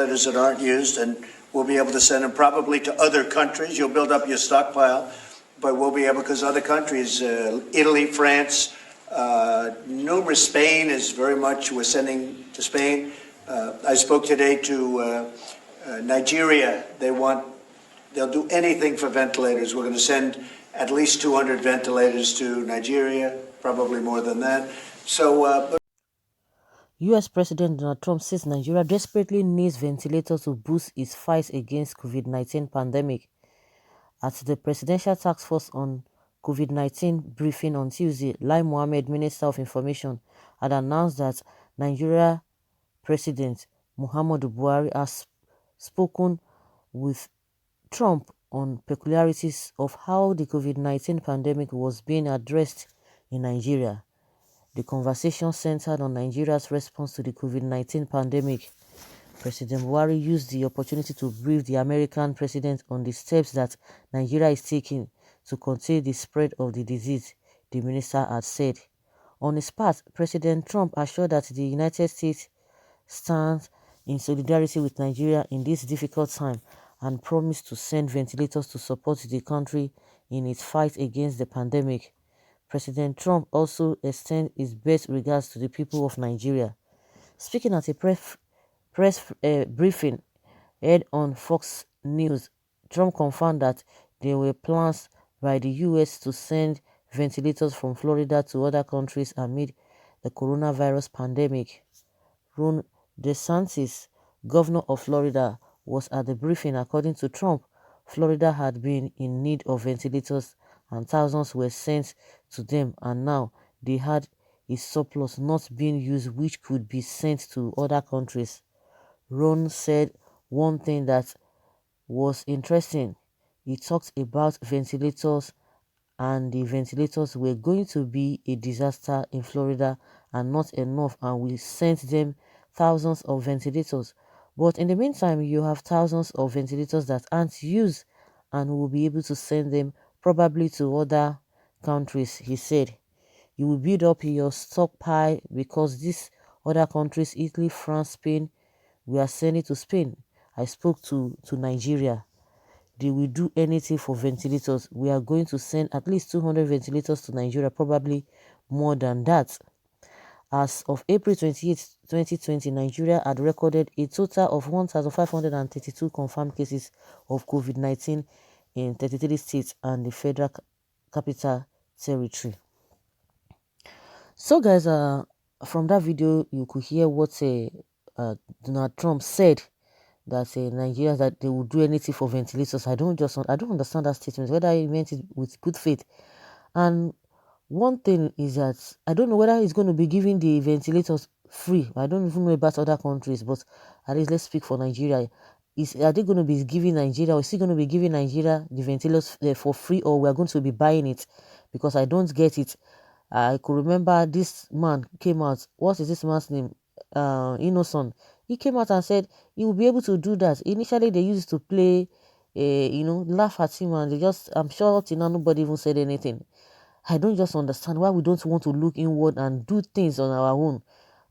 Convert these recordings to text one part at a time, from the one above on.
ventilators that aren't used, and we'll be able to send them probably to other countries. You'll build up your stockpile, but we'll be able, because other countries, Italy, France, numerous, Spain is very much, we're sending to Spain. I spoke today to Nigeria. They'll do anything for ventilators. We're going to send at least 200 ventilators to Nigeria, probably more than that. So, U.S. President Donald Trump says Nigeria desperately needs ventilators to boost its fight against COVID-19 pandemic. At the Presidential Task Force on COVID-19 briefing on Tuesday, Lai Mohammed, Minister of Information, had announced that Nigeria President Muhammadu Buhari has spoken with Trump on peculiarities of how the COVID-19 pandemic was being addressed in Nigeria. The conversation centered on Nigeria's response to the COVID-19 pandemic. President Buhari used the opportunity to brief the American president on the steps that Nigeria is taking to contain the spread of the disease, the minister had said. On his part, President Trump assured that the United States stands in solidarity with Nigeria in this difficult time and promised to send ventilators to support the country in its fight against the pandemic. President Trump also extended his best regards to the people of Nigeria. Speaking at a press briefing aired on Fox News, Trump confirmed that there were plans by the U.S. to send ventilators from Florida to other countries amid the coronavirus pandemic. Ron DeSantis, governor of Florida, was at the briefing. According to Trump, Florida had been in need of ventilators and thousands were sent to them, and now they had a surplus not being used which could be sent to other countries. Ron said one thing that was interesting. He talked about ventilators, and the ventilators were going to be a disaster in Florida and not enough, and we sent them thousands of ventilators. But in the meantime, you have thousands of ventilators that aren't used, and we'll be able to send them probably to other countries, he said. You will build up your stockpile because these other countries, Italy, France, Spain, we are sending to Spain. I spoke to Nigeria. They will do anything for ventilators. We are going to send at least 200 ventilators to Nigeria, probably more than that. As of April 28, 2020, Nigeria had recorded a total of 1,532 confirmed cases of COVID-19 in 33 states and the Federal Capital Territory. So guys, from that video, you could hear what Donald Trump said, that Nigeria, that they will do anything for ventilators. I don't understand that statement, whether he meant it with good faith. And one thing is that I don't know whether he's going to be giving the ventilators free. I don't even know about other countries, but at least let's speak for Nigeria. Are they going to be giving Nigeria, or is he going to be giving Nigeria the ventilators for free, or we're going to be buying it? Because I don't get it. I could remember this man came out. What is this man's name? Innocent. He came out and said he will be able to do that. Initially, they used to play, laugh at him, and I'm sure till now nobody even said anything. I don't just understand why we don't want to look inward and do things on our own,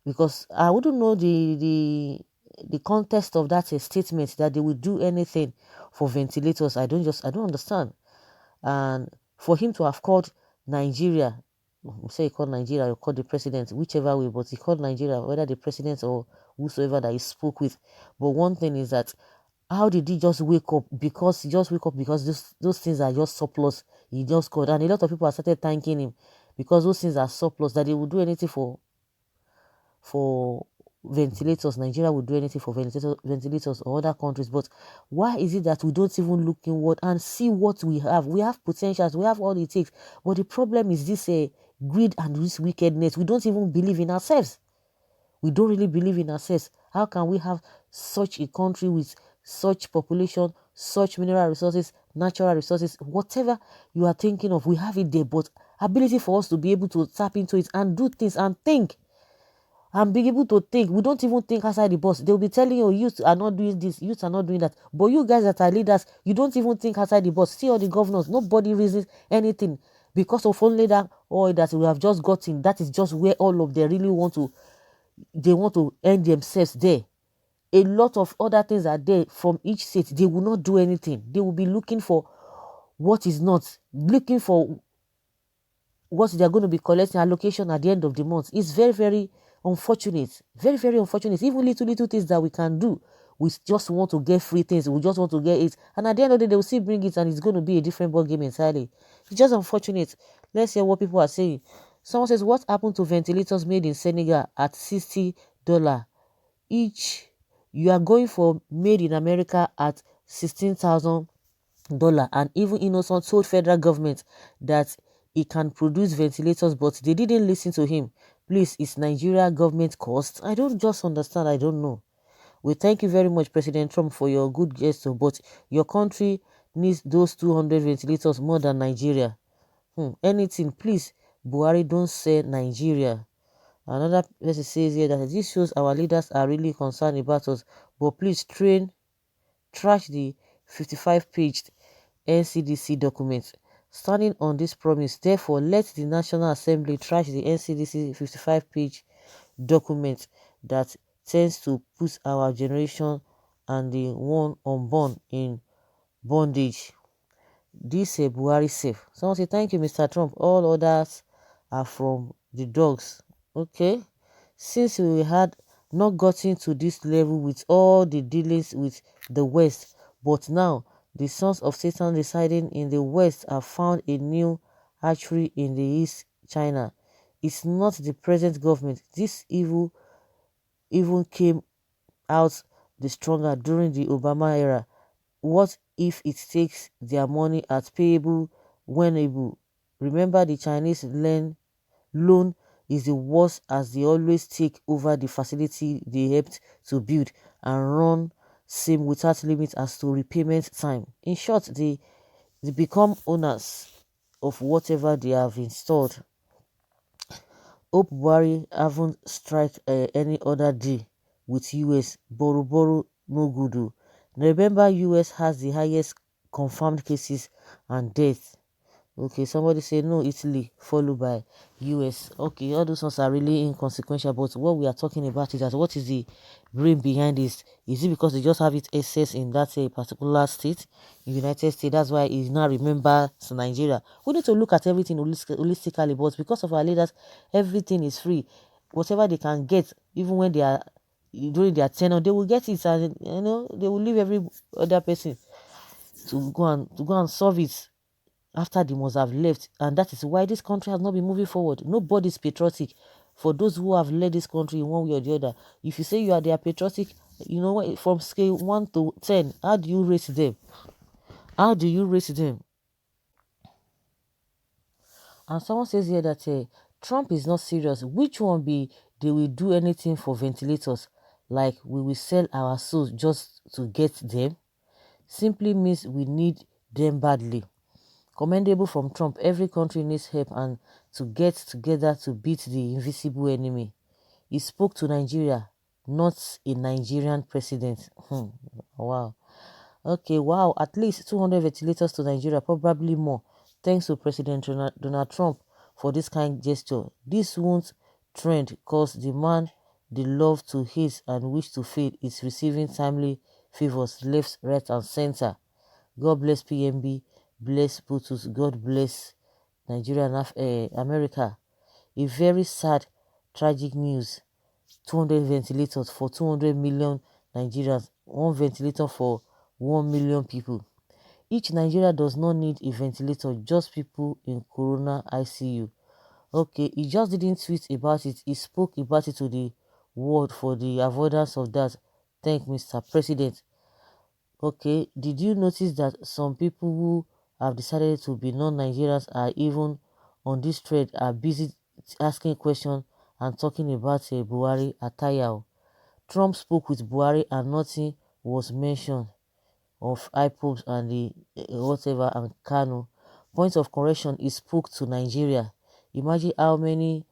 because I wouldn't know the context of that statement that they will do anything for ventilators. I don't understand. And for him to have called Nigeria, say he called Nigeria or called the president, whichever way, but he called Nigeria, whether the president or whosoever that he spoke with. But one thing is that, how did he just wake up? Because he just wake up because those things are just surplus. He just called, and a lot of people have started thanking him because those things are surplus, that they will do anything for ventilators. Nigeria would do anything for ventilators or other countries. But why is it that we don't even look inward and see what we have? We have potentials, we have all it takes, but the problem is this greed and this wickedness. We don't even believe in ourselves. We don't really believe in ourselves. How can we have such a country with such population, such mineral resources, natural resources, whatever you are thinking of, we have it there, but ability for us to be able to tap into it and do things and think and be able to think. We don't even think outside the box. They'll be telling you, youth are not doing this, youth are not doing that. But you guys that are leaders, you don't even think outside the box. See all the governors, nobody reasons anything because of only that oil that we have just gotten. That is just where all of them really want to end themselves there. a lot of other things are there from each state. They will not do anything. They will be looking for what is not, looking for what they are going to be collecting allocation at the end of the month. It's very, very unfortunate. Very, very unfortunate. Even little things that we can do, we just want to get free things. We just want to get it. And at the end of the day, they will still bring it and it's going to be a different ball game entirely. It's just unfortunate. Let's hear what people are saying. Someone says, what happened to ventilators made in Senegal at $60 each? You are going for made in America at $16,000, and even Innocent told federal government that he can produce ventilators, but they didn't listen to him. Please, is Nigeria government cost? I don't just understand. I don't know. We thank you very much, President Trump, for your good gesture, but your country needs those 200 ventilators more than Nigeria. Anything, please, Buhari, don't say Nigeria. Another person says here that this shows our leaders are really concerned about us, but please trash the 55-page NCDC document. Standing on this promise, therefore, let the National Assembly trash the NCDC 55-page document that tends to put our generation and the one unborn in bondage. This Buhari safe. Someone say, thank you, Mr. Trump. All others are from the dogs. Okay. Since we had not gotten to this level with all the dealings with the West, but now the sons of Satan residing in the West have found a new hatchery in the East China. It's not the present government. This evil even came out the stronger during the Obama era. What if it takes their money as payable when able? Remember, the Chinese loan is the worst, as they always take over the facility they helped to build and run same without limit as to repayment time. In short, they become owners of whatever they have installed. Hope Buhari haven't strike any other deal with US. Boro no good. Oh. Remember, US has the highest confirmed cases and deaths. Okay, somebody say no, Italy, followed by US. Okay, all those ones are really inconsequential, but what we are talking about is that what is the brain behind this? Is it because they just have it access in that particular state, in the United States? That's why it now remembers Nigeria. We need to look at everything holistically, but because of our leaders, everything is free. Whatever they can get, even when they are during their tenure, they will get it, and they will leave every other person to go and solve it after they must have left. And that is why this country has not been moving forward. Nobody is patriotic. For those who have led this country in one way or the other, if you say you are their patriotic, you know what, from scale 1 to 10, how do you rate them? How do you rate them? And someone says here that Trump is not serious. Which one be they will do anything for ventilators? Like we will sell our souls just to get them? Simply means we need them badly. Commendable from Trump. Every country needs help and to get together to beat the invisible enemy. He spoke to Nigeria, not a Nigerian president. Wow. Okay, wow. At least 200 ventilators to Nigeria, probably more. Thanks to President Donald Trump for this kind gesture. This won't trend because the man they love to hate and wish to fade is receiving timely favors left, right, and center. God bless PMB, bless Putus, God bless Nigeria and America. A very sad, tragic news. 200 ventilators for 200 million Nigerians, one ventilator for 1 million people. Each Nigeria does not need a ventilator, just people in Corona ICU. Okay, he just didn't tweet about it, he spoke about it to the world for the avoidance of that. Thank Mr. President. Okay, did you notice that some people who have decided to be non-Nigerians are even on this thread are busy asking questions and talking about Buhari Atayao? Trump spoke with Buhari and nothing was mentioned of IPOBs and the whatever and Kano. Point of correction, he spoke to Nigeria. Imagine how many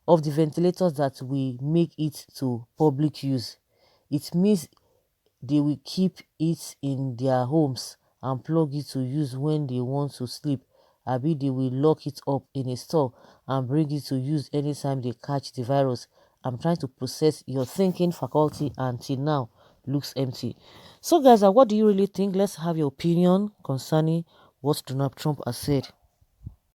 of the ventilators that we make it to public use. It means they will keep it in their homes and plug it to use when they want to sleep. Abi they will lock it up in a store and bring it to use anytime they catch the virus. I'm trying to process your thinking faculty until now. looks empty. So guys, what do you really think? Let's have your opinion concerning what Donald Trump has said.